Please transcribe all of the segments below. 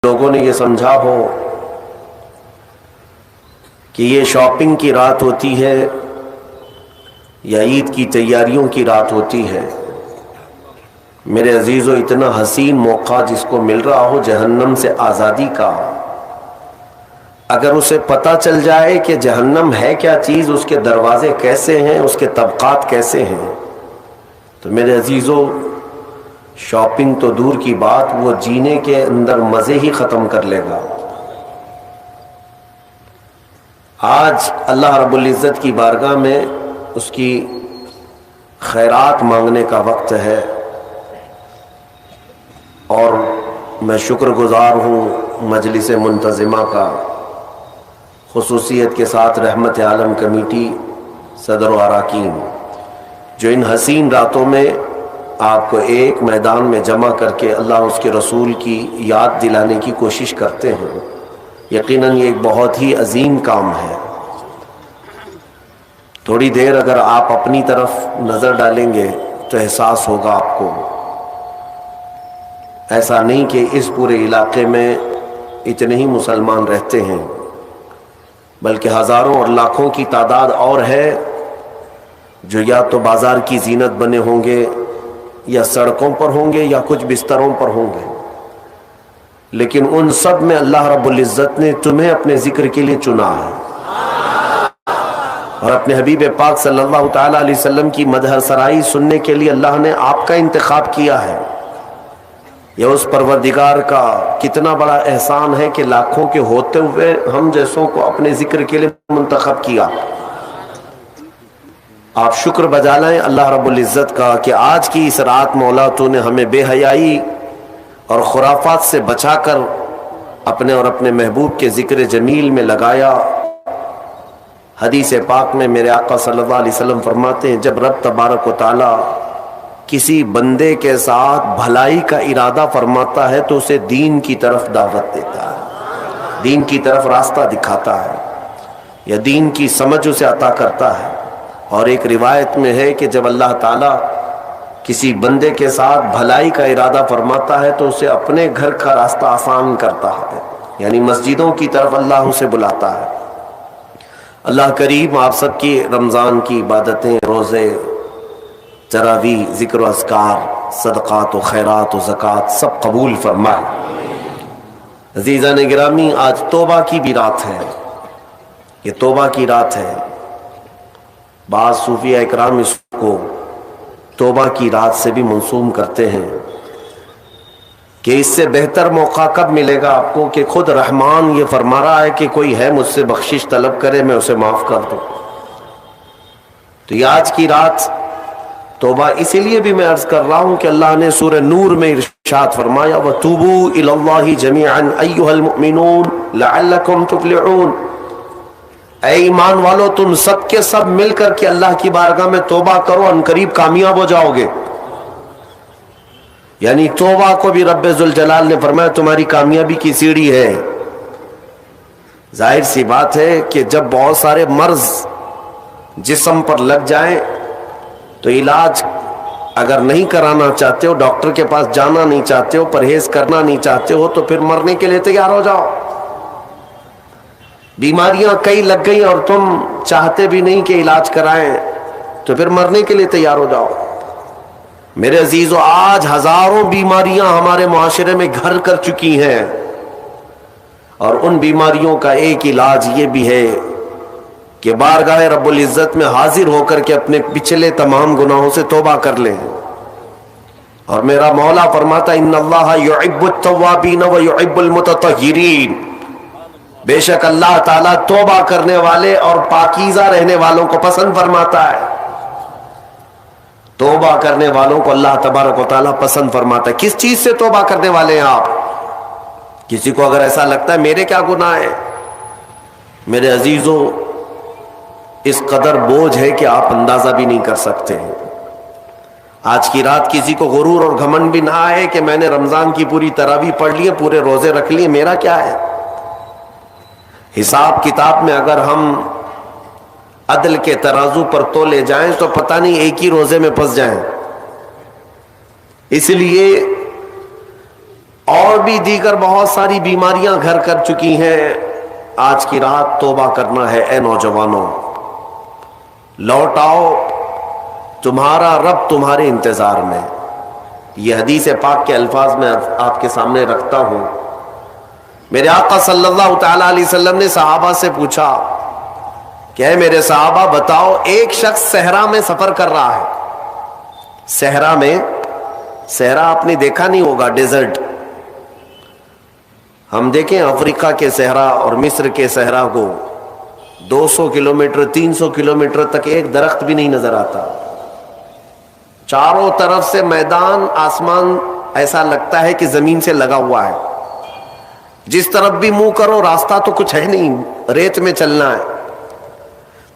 لوگوں نے یہ سمجھا ہو کہ یہ شاپنگ کی رات ہوتی ہے یا عید کی تیاریوں کی رات ہوتی ہے، میرے عزیزو اتنا حسین موقع جس کو مل رہا ہو جہنم سے آزادی کا، اگر اسے پتہ چل جائے کہ جہنم ہے کیا چیز، اس کے دروازے کیسے ہیں، اس کے طبقات کیسے ہیں، تو میرے عزیزو شاپنگ تو دور کی بات، وہ جینے کے اندر مزے ہی ختم کر لے گا۔ آج اللہ رب العزت کی بارگاہ میں اس کی خیرات مانگنے کا وقت ہے، اور میں شکر گزار ہوں مجلس منتظمہ کا، خصوصیت کے ساتھ رحمت عالم کمیٹی صدر و اراکین، جو ان حسین راتوں میں آپ کو ایک میدان میں جمع کر کے اللہ اس کے رسول کی یاد دلانے کی کوشش کرتے ہیں۔ یقیناً یہ ایک بہت ہی عظیم کام ہے۔ تھوڑی دیر اگر آپ اپنی طرف نظر ڈالیں گے تو احساس ہوگا آپ کو، ایسا نہیں کہ اس پورے علاقے میں اتنے ہی مسلمان رہتے ہیں، بلکہ ہزاروں اور لاکھوں کی تعداد اور ہے جو یا تو بازار کی زینت بنے ہوں گے، یا سڑکوں پر ہوں گے، یا کچھ بستروں پر ہوں گے، لیکن ان سب میں اللہ رب العزت نے تمہیں اپنے ذکر کے لیے چنا ہے، اور اپنے حبیب پاک صلی اللہ تعالی علیہ وسلم کی مدح سرائی سننے کے لیے اللہ نے آپ کا انتخاب کیا ہے۔ یہ اس پروردگار کا کتنا بڑا احسان ہے کہ لاکھوں کے ہوتے ہوئے ہم جیسوں کو اپنے ذکر کے لیے منتخب کیا۔ آپ شکر بجا لائیں اللہ رب العزت کا کہ آج کی اس رات مولا تو نے ہمیں بے حیائی اور خرافات سے بچا کر اپنے اور اپنے محبوب کے ذکر جمیل میں لگایا۔ حدیث پاک میں میرے آقا صلی اللہ علیہ وسلم فرماتے ہیں، جب رب تبارک و تعالی کسی بندے کے ساتھ بھلائی کا ارادہ فرماتا ہے تو اسے دین کی طرف دعوت دیتا ہے، دین کی طرف راستہ دکھاتا ہے، یا دین کی سمجھ اسے عطا کرتا ہے۔ اور ایک روایت میں ہے کہ جب اللہ تعالیٰ کسی بندے کے ساتھ بھلائی کا ارادہ فرماتا ہے تو اسے اپنے گھر کا راستہ آسان کرتا ہے، یعنی مسجدوں کی طرف اللہ اسے بلاتا ہے۔ اللہ کریم آپ سب کی رمضان کی عبادتیں، روزے، تراویح، ذکر و اذکار، صدقات و خیرات و زکوٰۃ سب قبول فرمائے۔ عزیزان گرامی، آج توبہ کی بھی رات ہے، یہ توبہ کی رات ہے۔ بعض صوفیہ اکرام اس کو توبہ کی رات سے بھی منسوب کرتے ہیں کہ اس سے بہتر موقع کب ملے گا آپ کو کہ خود رحمان یہ فرما رہا ہے کہ کوئی ہے مجھ سے بخشش طلب کرے میں اسے معاف کر دوں۔ تو یہ آج کی رات توبہ اسی لیے بھی میں عرض کر رہا ہوں کہ اللہ نے سورہ نور میں ارشاد فرمایا وَتُوبُوا إِلَى اللَّهِ جَمِيعًا أَيُّهَا الْمُؤْمِنُونَ لَعَلَّكُمْ تُفْلِحُونَ۔ اے ایمان والو، تم سب کے سب مل کر کے اللہ کی بارگاہ میں توبہ کرو، ان قریب کامیاب ہو جاؤ گے۔ یعنی توبہ کو بھی رب ذوالجلال نے فرمایا تمہاری کامیابی کی سیڑھی ہے۔ ظاہر سی بات ہے کہ جب بہت سارے مرض جسم پر لگ جائیں تو علاج اگر نہیں کرانا چاہتے ہو، ڈاکٹر کے پاس جانا نہیں چاہتے ہو، پرہیز کرنا نہیں چاہتے ہو، تو پھر مرنے کے لیے تیار ہو جاؤ۔ بیماریاں کئی لگ گئی اور تم چاہتے بھی نہیں کہ علاج کرائیں، تو پھر مرنے کے لیے تیار ہو جاؤ۔ میرے عزیزو، آج ہزاروں بیماریاں ہمارے معاشرے میں گھر کر چکی ہیں، اور ان بیماریوں کا ایک علاج یہ بھی ہے کہ بارگاہ رب العزت میں حاضر ہو کر کے اپنے پچھلے تمام گناہوں سے توبہ کر لیں۔ اور میرا مولا فرماتا ان اللہ یحب التوابین ویحب المتطہرین، بے شک اللہ تعالیٰ توبہ کرنے والے اور پاکیزہ رہنے والوں کو پسند فرماتا ہے۔ توبہ کرنے والوں کو اللہ تبارک و تعالیٰ پسند فرماتا ہے۔ کس چیز سے توبہ کرنے والے ہیں آپ؟ کسی کو اگر ایسا لگتا ہے میرے کیا گناہ ہے، میرے عزیزو اس قدر بوجھ ہے کہ آپ اندازہ بھی نہیں کر سکتے ہیں۔ آج کی رات کسی کو غرور اور گھمنڈ بھی نہ آئے کہ میں نے رمضان کی پوری تراویح پڑھ لی ہے، پورے روزے رکھ لیے، میرا کیا ہے۔ حساب کتاب میں اگر ہم عدل کے ترازو پر تولے جائیں تو پتہ نہیں ایک ہی روزے میں پھنس جائیں۔ اس لیے اور بھی دیگر بہت ساری بیماریاں گھر کر چکی ہیں. آج کی رات توبہ کرنا ہے. اے نوجوانوں، لوٹ آؤ، تمہارا رب تمہارے انتظار میں. یہ حدیث پاک کے الفاظ میں آپ کے سامنے رکھتا ہوں. میرے آقا صلی اللہ تعالی علیہ وسلم نے صحابہ سے پوچھا کہ اے میرے صحابہ بتاؤ، ایک شخص صحرا میں سفر کر رہا ہے. صحرا میں، صحرا آپ نے دیکھا نہیں ہوگا، ڈیزرٹ. ہم دیکھیں افریقہ کے صحرا اور مصر کے صحرا کو 200 کلومیٹر 300 کلومیٹر تک ایک درخت بھی نہیں نظر آتا. چاروں طرف سے میدان، آسمان ایسا لگتا ہے کہ زمین سے لگا ہوا ہے. جس طرف بھی منہ کرو راستہ تو کچھ ہے نہیں، ریت میں چلنا ہے.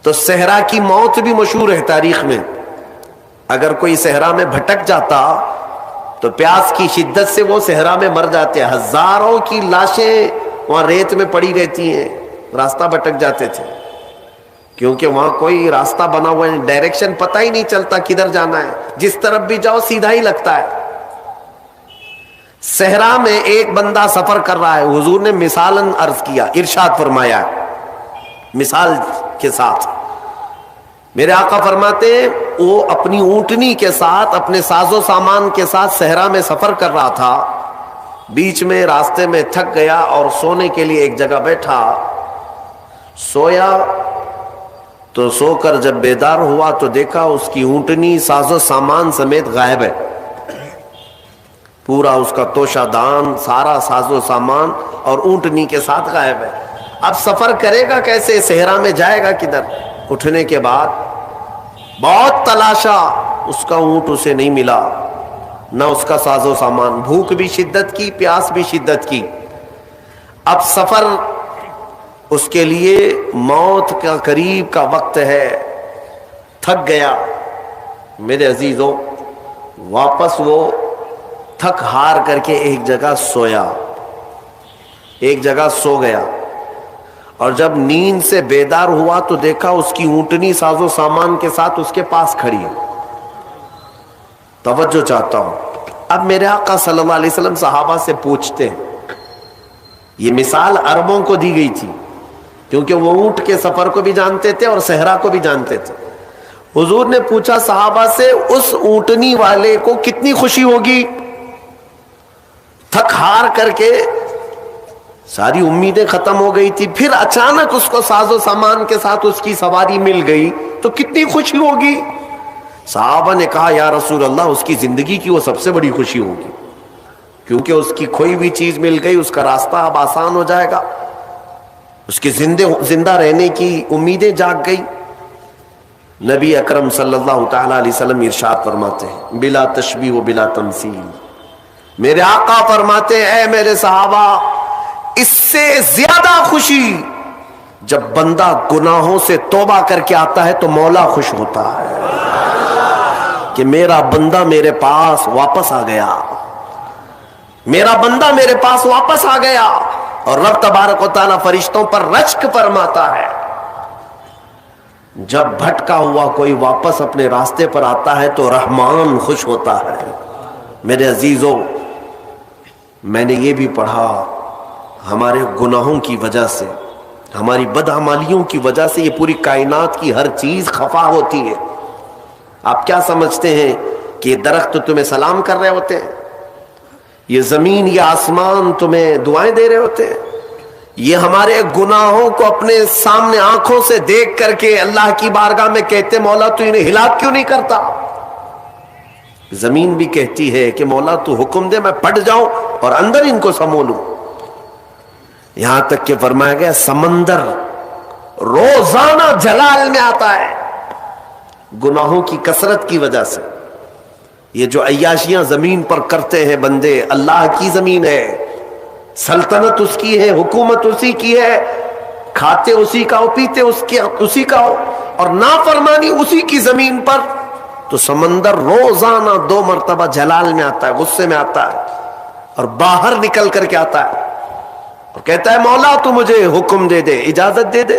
تو صحرا کی موت بھی مشہور ہے تاریخ میں. اگر کوئی صحرا میں بھٹک جاتا تو پیاس کی شدت سے وہ صحرا میں مر جاتے. ہزاروں کی لاشیں وہاں ریت میں پڑی رہتی ہیں، راستہ بھٹک جاتے تھے. کیونکہ وہاں کوئی راستہ بنا ہوا ہے، ڈائریکشن پتہ ہی نہیں چلتا کدھر جانا ہے. جس طرف بھی جاؤ سیدھا ہی لگتا ہے. صحرا میں ایک بندہ سفر کر رہا ہے. حضور نے مثالاً عرض کیا، ارشاد فرمایا مثال کے ساتھ. میرے آقا فرماتے ہیں وہ اپنی اونٹنی کے ساتھ، اپنے ساز و سامان کے ساتھ صحرا میں سفر کر رہا تھا. بیچ میں راستے میں تھک گیا اور سونے کے لیے ایک جگہ بیٹھا. سویا تو سو کر جب بیدار ہوا تو دیکھا اس کی اونٹنی ساز و سامان سمیت غائب ہے. پورا اس کا توشہ دان، سارا ساز و سامان اور اونٹنی کے ساتھ غائب ہے. اب سفر کرے گا کیسے؟ صحرا میں جائے گا کدھر؟ اٹھنے کے بعد بہت تلاشا، اس کا اونٹ اسے نہیں ملا، نہ اس کا ساز و سامان. بھوک بھی شدت کی، پیاس بھی شدت کی. اب سفر اس کے لیے موت کا قریب کا وقت ہے. تھک گیا. میرے عزیزوں، واپس وہ تھک ہار کر کے ایک جگہ سویا، ایک جگہ سو گیا. اور جب نیند سے بیدار ہوا تو دیکھا اس کی اونٹنی ساز و سامان کے ساتھ اس کے پاس کھڑی ہے. توجہ چاہتا ہوں. اب میرے آقا صلی اللہ علیہ وسلم صحابہ سے پوچھتے ہیں، یہ مثال عربوں کو دی گئی تھی کیونکہ وہ اونٹ کے سفر کو بھی جانتے تھے اور صحرا کو بھی جانتے تھے. حضور نے پوچھا صحابہ سے، اس اونٹنی والے کو کتنی خوشی ہوگی؟ تھک ہار کر کے ساری امیدیں ختم ہو گئی تھی، پھر اچانک اس کو ساز و سامان کے ساتھ اس کی سواری مل گئی تو کتنی خوشی ہوگی؟ صحابہ نے کہا یا رسول اللہ، اس کی زندگی کی وہ سب سے بڑی خوشی ہوگی، کیونکہ اس کی کھوئی ہوئی چیز مل گئی، اس کا راستہ اب آسان ہو جائے گا، اس کے زندہ رہنے کی امیدیں جاگ گئی. نبی اکرم صلی اللہ تعالی علیہ وسلم ارشاد فرماتے ہیں بلا تشبیہ و بلا تمثیل. میرے آقا فرماتے ہیں اے میرے صحابہ، اس سے زیادہ خوشی جب بندہ گناہوں سے توبہ کر کے آتا ہے تو مولا خوش ہوتا ہے کہ میرا بندہ میرے پاس واپس آ گیا، میرا بندہ میرے پاس واپس آ گیا. اور رب تبارک و تعالیٰ فرشتوں پر رشک فرماتا ہے، جب بھٹکا ہوا کوئی واپس اپنے راستے پر آتا ہے تو رحمان خوش ہوتا ہے. میرے عزیزوں، میں نے یہ بھی پڑھا، ہمارے گناہوں کی وجہ سے، ہماری بدعمالیوں کی وجہ سے یہ پوری کائنات کی ہر چیز خفا ہوتی ہے. آپ کیا سمجھتے ہیں کہ یہ درخت تمہیں سلام کر رہے ہوتے ہیں؟ یہ زمین، یہ آسمان تمہیں دعائیں دے رہے ہوتے ہیں؟ یہ ہمارے گناہوں کو اپنے سامنے آنکھوں سے دیکھ کر کے اللہ کی بارگاہ میں کہتے مولا تو انہیں ہلاک کیوں نہیں کرتا؟ زمین بھی کہتی ہے کہ مولا تو حکم دے میں پٹ جاؤں اور اندر ان کو سمو لوں. یہاں تک کہ فرمایا گیا سمندر روزانہ جلال میں آتا ہے گناہوں کی کثرت کی وجہ سے. یہ جو عیاشیاں زمین پر کرتے ہیں بندے، اللہ کی زمین ہے، سلطنت اس کی ہے، حکومت اسی کی ہے، کھاتے اسی کا ہو، پیتے اسی کا ہو، اور نافرمانی اسی کی زمین پر. تو سمندر روزانہ 2 مرتبہ جلال میں آتا ہے، غصے میں آتا ہے، اور باہر نکل کر کے آتا ہے اور کہتا ہے مولا تو مجھے حکم دے دے، اجازت دے دے،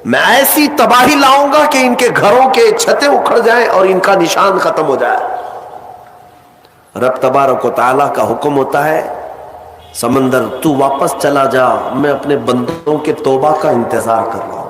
میں ایسی تباہی لاؤں گا کہ ان کے گھروں کے چھتیں اکھڑ جائیں اور ان کا نشان ختم ہو جائے. رب تبارک و تعالیٰ کا حکم ہوتا ہے سمندر تو واپس چلا جا، میں اپنے بندوں کے توبہ کا انتظار کر رہا ہوں۔